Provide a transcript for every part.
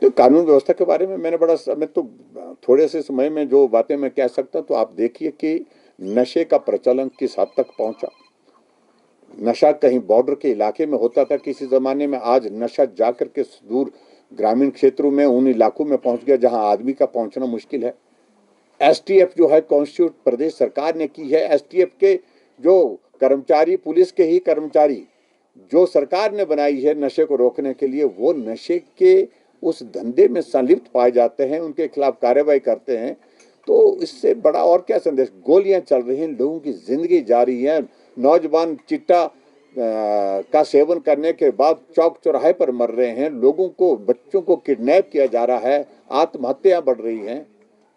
तो कानून व्यवस्था के बारे में मैंने मैं तो थोड़े से समय में जो बातें मैं कह सकता, तो आप देखिए कि नशे का प्रचलन किस हद तक पहुंचा। नशा कहीं बॉर्डर के इलाके में होता था किसी जमाने में, आज नशा जाकर के दूर ग्रामीण क्षेत्रों में, उन इलाकों में पहुंच गया जहां आदमी का पहुंचना मुश्किल है। एसटीएफ जो है कॉन्स्टिट्यूट प्रदेश सरकार ने की है। एसटीएफ के जो कर्मचारी, पुलिस के ही कर्मचारी जो सरकार ने बनाई है नशे को रोकने के लिए, वो नशे के उस धंधे में संलिप्त पाए जाते हैं, उनके खिलाफ कार्रवाई करते हैं। तो इससे बड़ा और क्या संदेश। गोलियां चल रही हैं, लोगों की जिंदगी जा रही है, नौजवान चिट्टा का सेवन करने के बाद चौक चौराहे पर मर रहे हैं, लोगों को, बच्चों को किडनैप किया जा रहा है, आत्महत्याएं बढ़ रही हैं।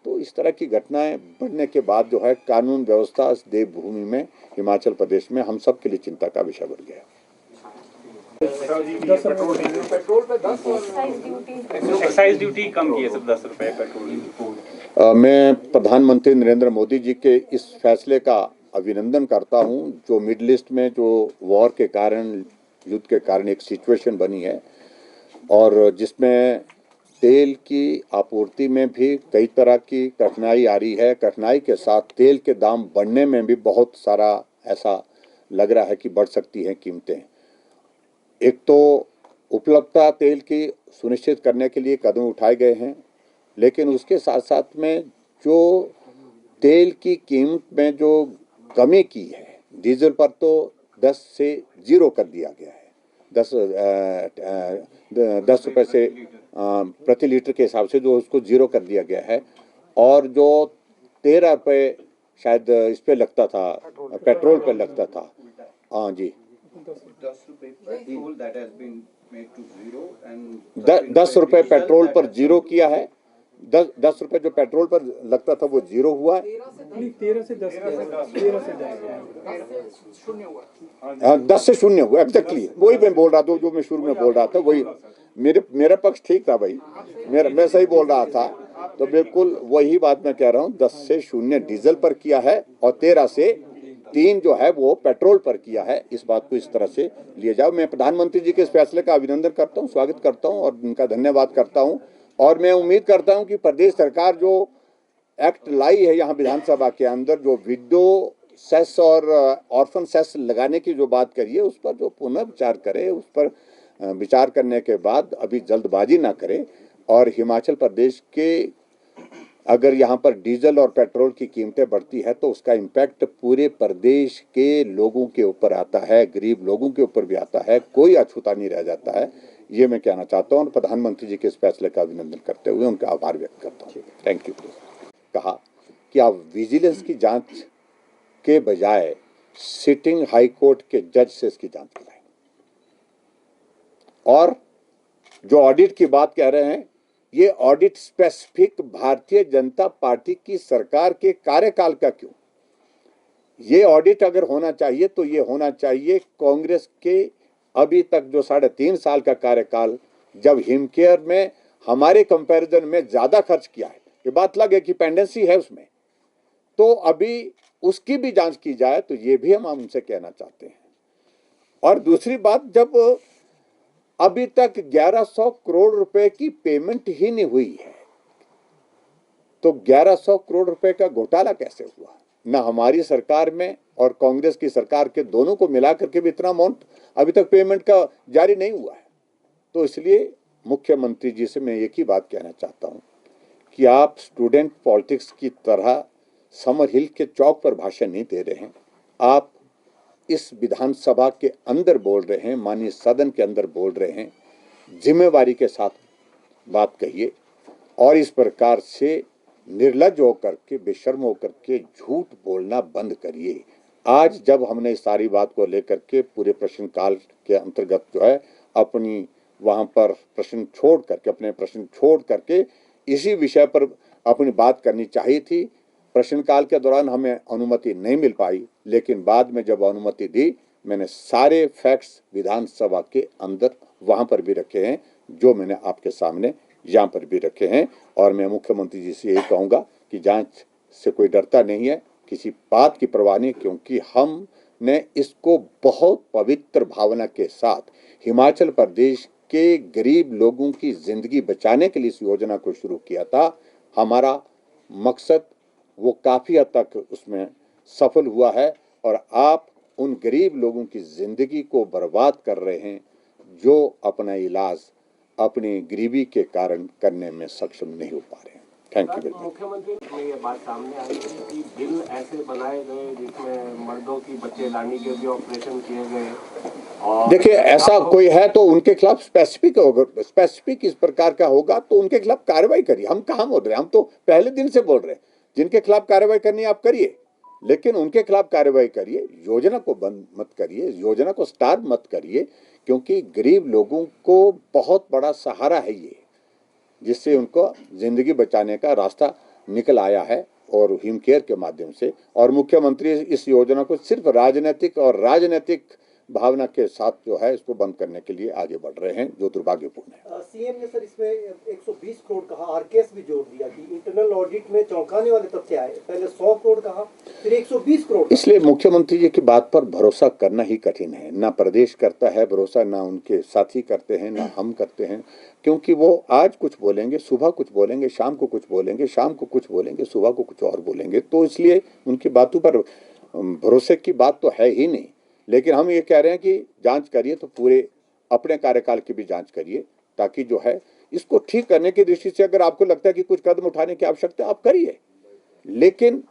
तो इस तरह की घटनाएं बढ़ने के बाद जो है कानून व्यवस्था इस देवभूमि में, हिमाचल प्रदेश में, हम सब के लिए चिंता का विषय बन गया। पेट्रोल पे 10 एक्साइज ड्यूटी कम की है सर, 10 रुपए पेट्रोल। मैं प्रधानमंत्री नरेंद्र मोदी जी के इस फैसले का अभिनंदन करता हूं, जो मिडिल ईस्ट में जो वॉर के कारण, युद्ध के कारण एक सिचुएशन बनी है और जिसमें तेल की आपूर्ति में भी कई तरह की कठिनाई आ रही है। कठिनाई के साथ तेल के दाम बढ़ने में भी बहुत सारा ऐसा लग रहा है कि बढ़ सकती हैं कीमतें। एक तो उपलब्धता तेल की सुनिश्चित करने के लिए कदम उठाए गए हैं, लेकिन उसके साथ साथ में जो तेल की कीमत में जो कमी की है, डीजल पर तो 10 से 0 कर दिया गया है, 10 रुपये से प्रति लीटर के हिसाब से जो उसको 0 कर दिया गया है। और जो 13 रुपये शायद इस पे लगता था, पेट्रोल पे लगता था। हाँ जी, 10 रुपये पेट्रोल पर 0 किया है। 10 रुपये जो पेट्रोल पर लगता था वो 0 हुआ है। 13 से 10 10 से 0 हुआ, एग्जैक्टली वही मैं बोल रहा था, जो मैं शुरू में बोल रहा था वही। मेरा पक्ष ठीक था भाई, मैं सही बोल रहा था। तो बिल्कुल वही बात मैं कह रहा हूँ, 10 से 0 डीजल पर किया है और 13 से 3 जो है वो पेट्रोल पर किया है। इस बात को इस तरह से लिया जाओ। मैं प्रधानमंत्री जी के इस फैसले का अभिनंदन करता हूँ, स्वागत करता हूँ और उनका धन्यवाद करता हूँ। और मैं उम्मीद करता हूँ कि प्रदेश सरकार जो एक्ट लाई है यहाँ विधानसभा के अंदर, जो विडो सेस और ऑर्फन सेस लगाने की जो बात करिए, उस पर जो पुनः विचार करे, उस पर विचार करने के बाद अभी जल्दबाजी ना करे। और हिमाचल प्रदेश के अगर यहाँ पर डीजल और पेट्रोल की कीमतें बढ़ती है तो उसका इम्पैक्ट पूरे प्रदेश के लोगों के ऊपर आता है, गरीब लोगों के ऊपर भी आता है, कोई अछूता नहीं रह जाता है। ये मैं कहना चाहता हूँ और प्रधानमंत्री जी के इस फैसले का अभिनंदन करते हुए उनका आभार व्यक्त करता हूँ। Thank you. कहा कि आप विजिलेंस की जांच के बजाय सिटिंग हाई कोर्ट के जज से इसकी जांच कराएं। और जो ऑडिट की बात कह रहे हैं, ये audit specific Bharatiya Janata party की सरकार के कार्यकाल का क्यों? ये ऑडिट अगर होना चाहिए तो ये होना चाहिए कांग्रेस के अभी तक जो 3.5 साल का कार्यकाल, जब हिमकेयर में हमारे कंपैरिजन में ज्यादा खर्च किया है। ये बात अलग है कि पेंडेंसी है उसमें, तो अभी उसकी भी जांच की जाए, तो ये भी हम उनसे कहना चाहते हैं। और दूसरी बात, जब अभी तक 1100 करोड़ रुपए की पेमेंट ही नहीं हुई है, तो 1100 करोड़ रुपए का घोटाला कैसे हुआ? ना हमारी सरकार में और कांग्रेस की सरकार के दोनों को मिला करके भी इतना अमाउंट अभी तक पेमेंट का जारी नहीं हुआ है। तो इसलिए मुख्यमंत्री जी से मैं एक ही बात कहना चाहता हूं कि आप स्टूडेंट पॉलिटिक्स की तरह समर हिल के चौक पर भाषण नहीं दे रहे हैं, आप इस विधानसभा के अंदर बोल रहे हैं, माननीय सदन के अंदर बोल रहे हैं। जिम्मेवारी के साथ बात कहिए और इस प्रकार से निर्लज होकर के, बेशर्म होकर के झूठ बोलना बंद करिए। आज जब हमने इस सारी बात को लेकर के पूरे प्रश्नकाल के अंतर्गत जो है अपनी वहां पर अपने प्रश्न छोड़ करके इसी विषय पर अपनी बात करनी चाहिए थी। प्रश्नकाल के दौरान हमें अनुमति नहीं मिल पाई, लेकिन बाद में जब अनुमति दी, मैंने सारे फैक्ट्स विधानसभा के अंदर वहां पर भी रखे हैं, जो मैंने आपके सामने यहाँ पर भी रखे हैं। और मैं मुख्यमंत्री जी से यही कहूँगा कि जांच से कोई डरता नहीं है, किसी बात की परवाह नहीं, क्योंकि हमने इसको बहुत पवित्र भावना के साथ हिमाचल प्रदेश के गरीब लोगों की जिंदगी बचाने के लिए इस योजना को शुरू किया था। हमारा मकसद वो काफी हद तक उसमें सफल हुआ है और आप उन गरीब लोगों की जिंदगी को बर्बाद कर रहे हैं जो अपना इलाज अपनी गरीबी के कारण करने में सक्षम नहीं हो पा रहे हैं। Thank you. मुख्यमंत्री में ये बात सामने आई है कि बिल ऐसे बनाए गए जिसमें मर्दों की बच्चे लाने के भी ऑपरेशन किए गए। और देखिए, ऐसा कोई है तो उनके खिलाफ स्पेसिफिक इस प्रकार का होगा तो उनके खिलाफ कार्रवाई करिए। हम कहाँ बोल रहे हैं, हम तो पहले दिन से बोल रहे हैं जिनके खिलाफ कार्रवाई करनी है आप करिए, लेकिन उनके खिलाफ कार्रवाई करिए। योजना को बंद मत करिए, योजना को स्टार मत करिए, क्योंकि गरीब लोगों को बहुत बड़ा सहारा है ये, जिससे उनको जिंदगी बचाने का रास्ता निकल आया है और हिम केयर के माध्यम से। और मुख्यमंत्री इस योजना को सिर्फ राजनीतिक भावना के साथ जो है इसको बंद करने के लिए आगे बढ़ रहे हैं, जो दुर्भाग्यपूर्ण है। सीएम ने सर इसमें 120 करोड़ कहा, आरकेएस भी जोड़ दिया कि इंटरनल ऑडिट में चौंकाने वाले तथ्य आए। पहले 100 करोड़ कहा, फिर 120 करोड़। इसलिए मुख्यमंत्री जी की बात पर भरोसा करना ही कठिन है। ना प्रदेश करता है भरोसा, ना उनके साथी करते हैं, ना हम करते हैं, क्योंकि वो आज कुछ बोलेंगे, सुबह कुछ बोलेंगे, शाम को कुछ बोलेंगे, शाम को कुछ बोलेंगे, सुबह को कुछ और बोलेंगे। तो इसलिए उनकी बातों पर भरोसे की बात तो है ही नहीं। लेकिन हम ये कह रहे हैं कि जांच करिए तो पूरे अपने कार्यकाल की भी जांच करिए, ताकि जो है इसको ठीक करने की दृष्टि से अगर आपको लगता है कि कुछ कदम उठाने की आवश्यकता है आप करिए, लेकिन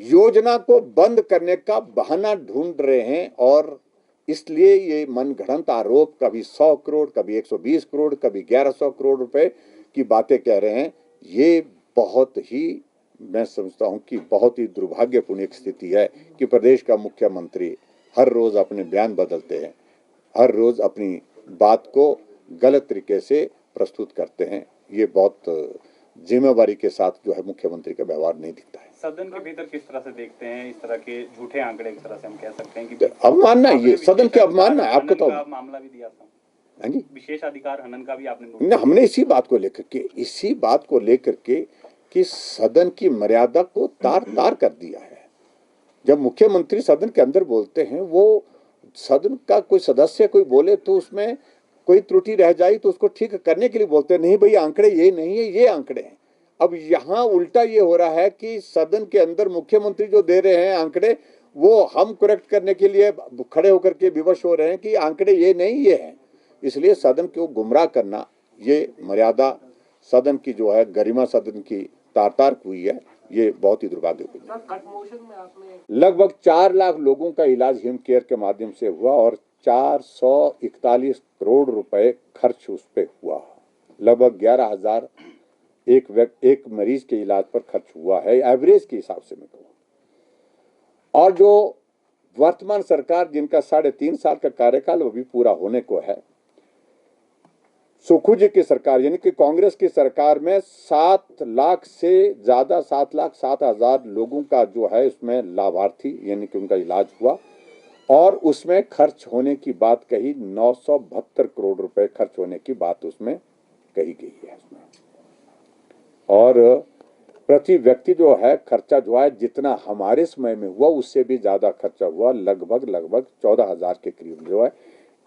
योजना को बंद करने का बहाना ढूंढ रहे हैं। और इसलिए ये मनगढ़ंत आरोप, कभी 100 करोड़, कभी 120 करोड़, कभी 1100 करोड़ रुपए की बातें कह रहे हैं। ये बहुत ही, मैं समझता हूं कि बहुत ही दुर्भाग्यपूर्ण एक स्थिति है कि प्रदेश का मुख्यमंत्री हर रोज अपने बयान बदलते हैं, हर रोज अपनी बात को गलत तरीके से प्रस्तुत करते हैं। ये बहुत जिम्मेवारी के साथ जो है मुख्यमंत्री का व्यवहार नहीं दिखता है। सदन के भीतर किस तरह से देखते हैं इस तरह के झूठे आंकड़े, एक तरह से हम कह सकते हैं कि अवमानना, ये सदन की अवमानना है। आपको तो मामला भी दिया था, हाँ जी, विशेष अधिकार हनन का भी आपने ना, हमने इसी बात को लेकर के कि सदन की मर्यादा को तार तार कर दिया है। जब मुख्यमंत्री सदन के अंदर बोलते हैं, वो सदन का कोई सदस्य कोई बोले तो उसमें कोई त्रुटि रह जाए तो उसको ठीक करने के लिए बोलते हैं, नहीं भाई आंकड़े ये नहीं है, ये आंकड़े हैं। अब यहाँ उल्टा ये हो रहा है कि सदन के अंदर मुख्यमंत्री जो दे रहे हैं आंकड़े, वो हम करेक्ट करने के लिए खड़े होकर के विवश हो रहे हैं कि आंकड़े ये नहीं, ये है। इसलिए सदन को गुमराह करना, ये मर्यादा सदन की जो है, गरिमा सदन की तार तार हुई है, ये बहुत ही दुर्भाग्यपूर्ण है। लगभग 4 लाख लोगों का इलाज हिम केयर के माध्यम से हुआ और 441 करोड़ रुपए खर्च उस पे हुआ। लगभग 11,000 एक मरीज के इलाज पर खर्च हुआ है, एवरेज के हिसाब से मैं कहूँ। और जो वर्तमान सरकार, जिनका 3.5 साल का कार्यकाल वो भी पूरा होने को है, सुखू जी की सरकार यानी कि कांग्रेस की सरकार में 7 लाख से ज्यादा, 7,07,000 लोगों का जो है इसमें लाभार्थी यानी कि उनका इलाज हुआ और उसमें खर्च होने की बात कही, 972 करोड़ रुपए खर्च होने की बात उसमें कही गई है उसमें। और प्रति व्यक्ति जो है खर्चा जो है, जितना हमारे समय में हुआ उससे भी ज्यादा खर्चा हुआ। लगभग 14,000 के करीब जो है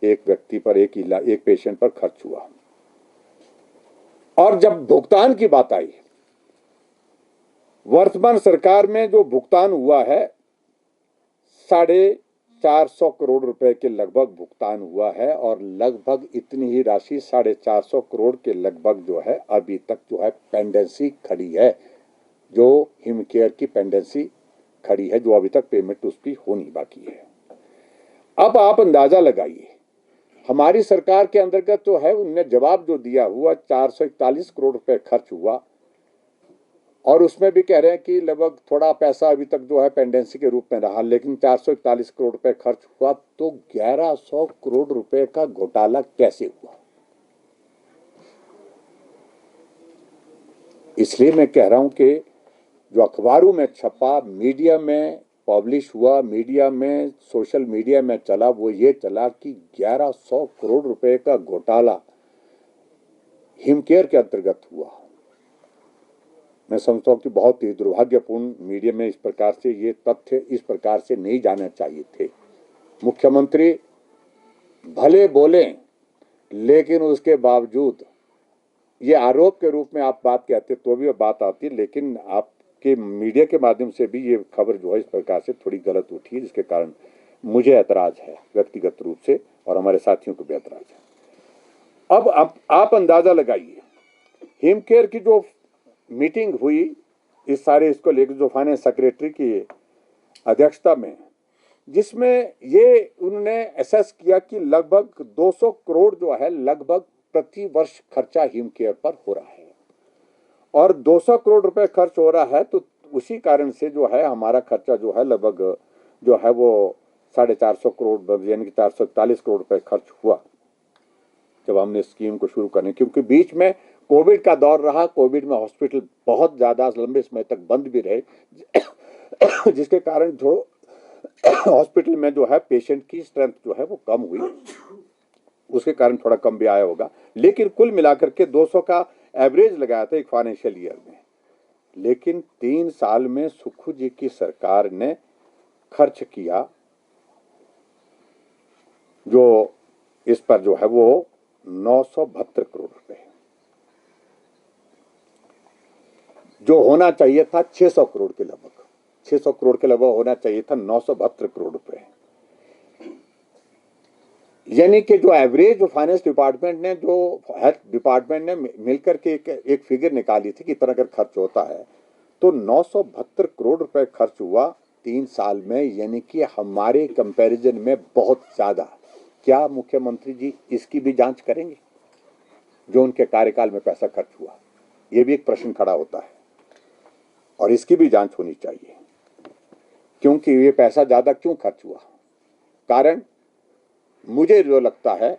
एक व्यक्ति पर, एक पेशेंट पर खर्च हुआ। और जब भुगतान की बात आई, वर्तमान सरकार में जो भुगतान हुआ है 450 करोड़ रुपए के लगभग भुगतान हुआ है और लगभग इतनी ही राशि 450 करोड़ के लगभग जो है अभी तक जो है पेंडेंसी खड़ी है, जो हिम केयर की पेंडेंसी खड़ी है, जो अभी तक पेमेंट उसकी होनी बाकी है। अब आप अंदाजा लगाइए, हमारी सरकार के अंतर्गत तो है, उनने जवाब जो दिया हुआ 441 करोड़ रुपए खर्च हुआ और उसमें भी कह रहे हैं कि लगभग थोड़ा पैसा अभी तक जो है पेंडेंसी के रूप में रहा, लेकिन 441 करोड़ रुपए खर्च हुआ। तो 1100 करोड़ रुपए का घोटाला कैसे हुआ? इसलिए मैं कह रहा हूं कि जो अखबारों में छपा, मीडिया में पब्लिश हुआ, मीडिया में, सोशल मीडिया में चला, वो ये चला कि 1100 करोड़ रुपए का घोटाला हिम केयर के अंतर्गत हुआ। मैं समझता हूं कि बहुत ही दुर्भाग्यपूर्ण, मीडिया में इस प्रकार से ये तथ्य इस प्रकार से नहीं जाने चाहिए थे। मुख्यमंत्री भले बोले लेकिन उसके बावजूद ये आरोप के रूप में आप बात कहते तो भी बात आती, लेकिन आपके मीडिया के माध्यम से भी ये खबर जो है इस प्रकार से थोड़ी गलत उठी है, जिसके कारण मुझे ऐतराज है व्यक्तिगत रूप से और हमारे साथियों को भी ऐतराज है। अब आप अंदाजा लगाइए, हिमकेयर की जो मीटिंग हुई इस सारे इसको लेकर, जो फाइनेंस सेक्रेटरी की अध्यक्षता में, जिसमें ये उन्होंने एसेस किया कि लगभग 200 करोड़ जो है लगभग प्रति वर्ष खर्चा हिमकेयर पर हो रहा है, और 200 करोड़ रुपए खर्च हो रहा है, तो उसी कारण से जो है हमारा खर्चा जो है लगभग जो है वो 450 करोड़ यानी कि 441 करोड़ रुपए खर्च हुआ जब हमने स्कीम को शुरू करने, क्योंकि बीच में कोविड का दौर रहा। कोविड में हॉस्पिटल बहुत ज्यादा लंबे समय तक बंद भी रहे, जिसके कारण जो हॉस्पिटल में जो है पेशेंट की स्ट्रेंथ जो है वो कम हुई, उसके कारण थोड़ा कम भी आया होगा। लेकिन कुल मिलाकर के 200 का एवरेज लगाया था एक फाइनेंशियल ईयर में, लेकिन 3 साल में सुक्खू जी की सरकार ने खर्च किया जो इस पर जो है वो 972 करोड़ रुपए, जो होना चाहिए था 600 करोड़ के लगभग, 600 करोड़ के लगभग होना चाहिए था 972 करोड़ रुपए। यानी कि जो एवरेज फाइनेंस डिपार्टमेंट ने, जो हेल्थ डिपार्टमेंट ने मिलकर के एक फिगर निकाली थी कि इतना अगर खर्च होता है तो 972 करोड़ रुपए खर्च हुआ 3 साल में, यानी कि हमारे कंपैरिजन में बहुत ज्यादा। क्या मुख्यमंत्री जी इसकी भी जांच करेंगे जो उनके कार्यकाल में पैसा खर्च हुआ? ये भी एक प्रश्न खड़ा होता है और इसकी भी जांच होनी चाहिए, क्योंकि ये पैसा ज्यादा क्यों खर्च हुआ। कारण मुझे जो लगता है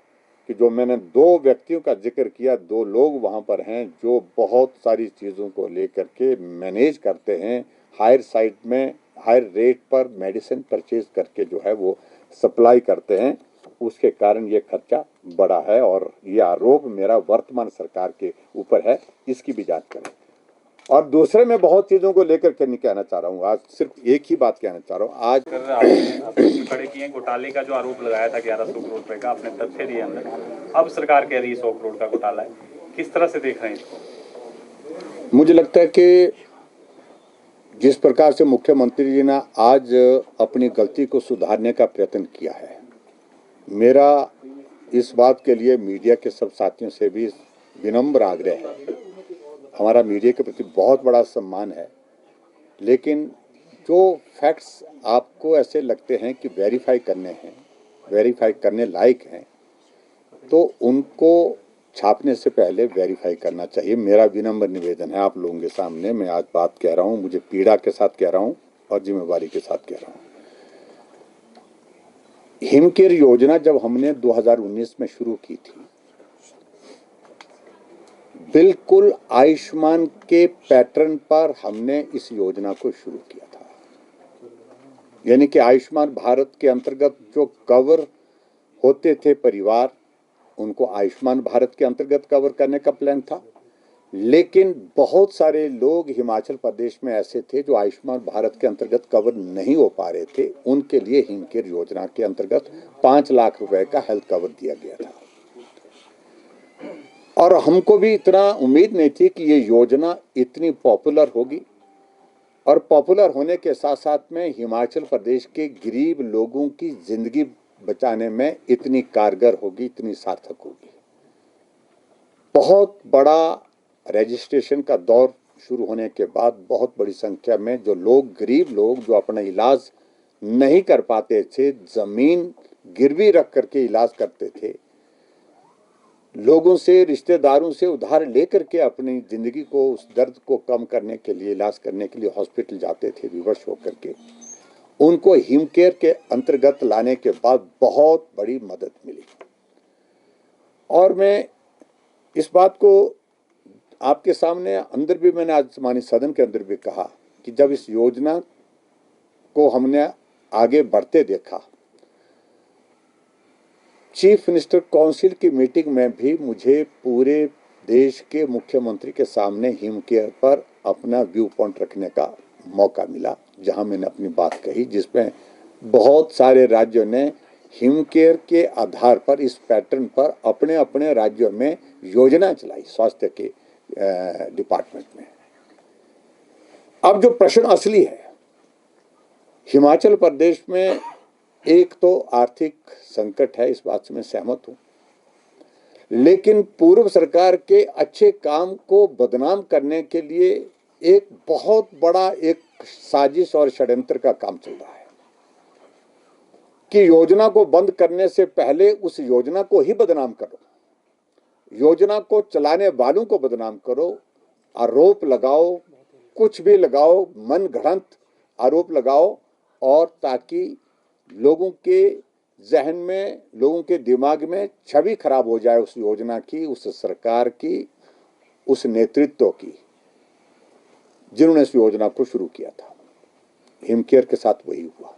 कि जो मैंने 2 व्यक्तियों का जिक्र किया, 2 लोग वहां पर हैं जो बहुत सारी चीजों को लेकर के मैनेज करते हैं, हायर साइड में हायर रेट पर मेडिसिन परचेज करके जो है वो सप्लाई करते हैं, उसके कारण ये खर्चा बड़ा है। और ये आरोप मेरा वर्तमान सरकार के ऊपर है, इसकी भी जांच करें। और दूसरे मैं बहुत चीजों को लेकर के नहीं कहना चाह रहा हूँ, आज सिर्फ एक ही बात कहना चाह रहा हूँ। आज आपने खड़े किए घोटाले का जो आरोप लगाया था 1100 करोड़ रुपए का, आपने तथ्य दिए अंदर, अब सरकार कह रही है 100 करोड़ का घोटाला है, किस तरह से देख रहे हैं इसको? मुझे लगता है कि जिस प्रकार से मुख्यमंत्री जी ने आज अपनी गलती को सुधारने का प्रयत्न किया है, मेरा इस बात के लिए मीडिया के सब साथियों से भी विनम्र आग्रह है। हमारा मीडिया के प्रति बहुत बड़ा सम्मान है, लेकिन जो फैक्ट्स आपको ऐसे लगते हैं कि वेरीफाई करने लायक हैं, तो उनको छापने से पहले वेरीफाई करना चाहिए। मेरा विनम्र निवेदन है आप लोगों के सामने। मैं आज बात कह रहा हूं, मुझे पीड़ा के साथ कह रहा हूं और जिम्मेवारी के साथ कह रहा हूं। हिमकेयर योजना जब हमने 2019 में शुरू की थी, बिल्कुल आयुष्मान के पैटर्न पर हमने इस योजना को शुरू किया था। यानी कि आयुष्मान भारत के अंतर्गत जो कवर होते थे परिवार, उनको आयुष्मान भारत के अंतर्गत कवर करने का प्लान था। लेकिन बहुत सारे लोग हिमाचल प्रदेश में ऐसे थे जो आयुष्मान भारत के अंतर्गत कवर नहीं हो पा रहे थे, उनके लिए हिमकेयर योजना के अंतर्गत 5 लाख रुपए का हेल्थ कवर दिया गया था। और हमको भी इतना उम्मीद नहीं थी कि ये योजना इतनी पॉपुलर होगी, और पॉपुलर होने के साथ साथ में हिमाचल प्रदेश के गरीब लोगों की जिंदगी बचाने में इतनी कारगर होगी, इतनी सार्थक होगी। बहुत बड़ा रजिस्ट्रेशन का दौर शुरू होने के बाद बहुत बड़ी संख्या में जो लोग, गरीब लोग जो अपना इलाज नहीं कर पाते थे, जमीन गिरवी रख करके इलाज करते थे, लोगों से, रिश्तेदारों से उधार लेकर के अपनी जिंदगी को, उस दर्द को कम करने के लिए, इलाज करने के लिए हॉस्पिटल जाते थे विवश होकर के, उनको हिमकेयर के अंतर्गत लाने के बाद बहुत बड़ी मदद मिली। और मैं इस बात को आपके सामने अंदर भी, मैंने आज माननीय सदन के अंदर भी कहा कि जब इस योजना को हमने आगे बढ़ते देखा, चीफ मिनिस्टर काउंसिल की मीटिंग में भी मुझे पूरे देश के मुख्यमंत्री के सामने हिमकेयर पर अपना व्यू पॉइंट रखने का मौका मिला, जहां मैंने अपनी बात कही, जिसमें बहुत सारे राज्यों ने हिमकेयर के आधार पर, इस पैटर्न पर अपने अपने राज्यों में योजना चलाई स्वास्थ्य के डिपार्टमेंट में। अब जो प्रश्न असली है, हिमाचल प्रदेश में एक तो आर्थिक संकट है, इस बात से मैं सहमत हूं, लेकिन पूर्व सरकार के अच्छे काम को बदनाम करने के लिए एक बहुत बड़ा एक साजिश और षड्यंत्र का काम चल रहा है कि योजना को बंद करने से पहले उस योजना को ही बदनाम करो, योजना को चलाने वालों को बदनाम करो, आरोप लगाओ, कुछ भी लगाओ, मन गढ़ंत आरोप लगाओ, और ताकि लोगों के जहन में, लोगों के दिमाग में छवि खराब हो जाए उस योजना की, उस सरकार की, उस नेतृत्व की जिन्होंने इस योजना को शुरू किया था। हिमकेयर के साथ वही हुआ,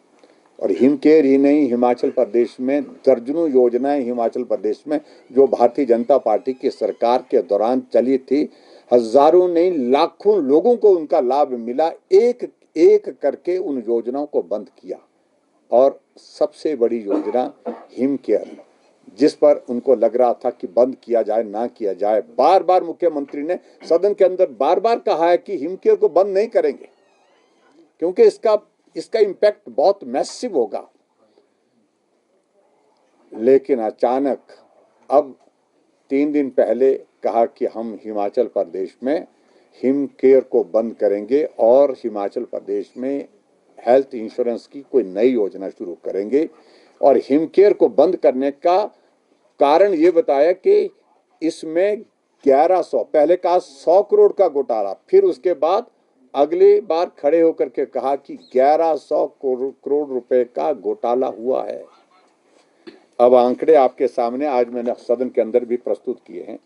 और हिमकेयर ही नहीं, हिमाचल प्रदेश में दर्जनों योजनाएं हिमाचल प्रदेश में जो भारतीय जनता पार्टी की सरकार के दौरान चली थी, हजारों नहीं लाखों लोगों को उनका लाभ मिला। एक एक करके उन योजनाओं को बंद किया, और सबसे बड़ी योजना हिमकेयर, जिस पर उनको लग रहा था कि बंद किया जाए ना किया जाए, बार बार मुख्यमंत्री ने सदन के अंदर बार बार कहा है कि हिमकेयर को बंद नहीं करेंगे क्योंकि इसका इम्पैक्ट बहुत मैसिव होगा। लेकिन अचानक अब 3 दिन पहले कहा कि हम हिमाचल प्रदेश में हिमकेयर को बंद करेंगे और हिमाचल प्रदेश में हेल्थ इंश्योरेंस की कोई नई योजना शुरू करेंगे। और हिमकेयर को बंद करने का कारण ये बताया कि इसमें 1100, पहले कहा 100 करोड़ का घोटाला, फिर उसके बाद अगली बार खड़े होकर के कहा कि 1100 करोड़ रुपए का घोटाला हुआ है। अब आंकड़े आपके सामने आज मैंने सदन के अंदर भी प्रस्तुत किए हैं।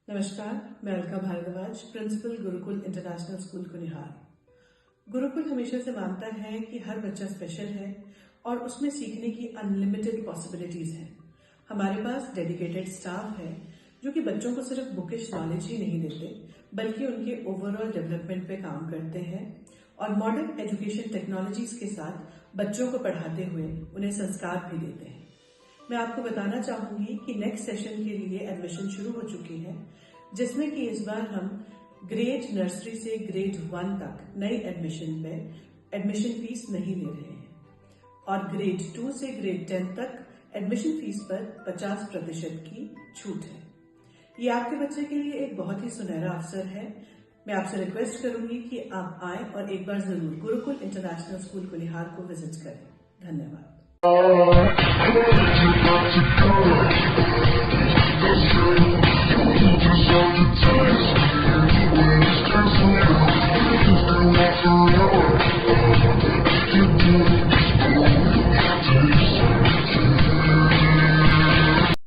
नमस्कार, मैं Alka Bhardwaj, principal Gurukul international school Kunihar. Gurukul हमेशा से मानता है कि हर बच्चा स्पेशल है और उसमें सीखने की अनलिमिटेड पॉसिबिलिटीज हैं। हमारे पास डेडिकेटेड स्टाफ है जो कि बच्चों को सिर्फ बुकिश नॉलेज ही नहीं देते, बल्कि उनके ओवरऑल डेवलपमेंट पे काम करते हैं और मॉडर्न एजुकेशन टेक्नोलॉजीज के साथ बच्चों को पढ़ाते हुए उन्हें संस्कार भी देते हैं। मैं आपको बताना चाहूंगी कि नेक्स्ट सेशन के लिए एडमिशन शुरू हो चुकी है, जिसमें कि इस बार हम ग्रेड नर्सरी से ग्रेड 1 तक नई एडमिशन पे एडमिशन फीस नहीं ले रहे हैं, और ग्रेड 2 से ग्रेड 10 तक एडमिशन फीस पर 50% की छूट है। ये आपके बच्चे के लिए एक बहुत ही सुनहरा अवसर है। मैं आपसे रिक्वेस्ट करूंगी कि आप आए और एक बार जरूर गुरुकुल इंटरनेशनल स्कूल कुनिहार को विजिट करें। धन्यवाद।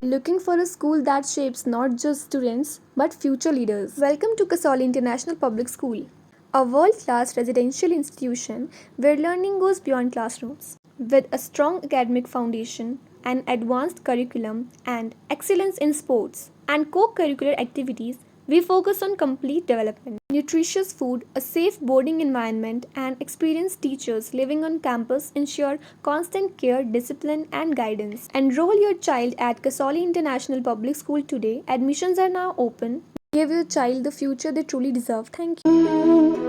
Looking for a school that shapes not just students but future leaders? Welcome to Kasoli International Public School, a world-class residential institution where learning goes beyond classrooms. With a strong academic foundation, an advanced curriculum, and excellence in sports and co-curricular activities, we focus on complete development. Nutritious food, a safe boarding environment, and experienced teachers living on campus ensure constant care, discipline, and guidance. Enroll your child at Kasoli International Public School today. Admissions are now open. Give your child the future they truly deserve. Thank you.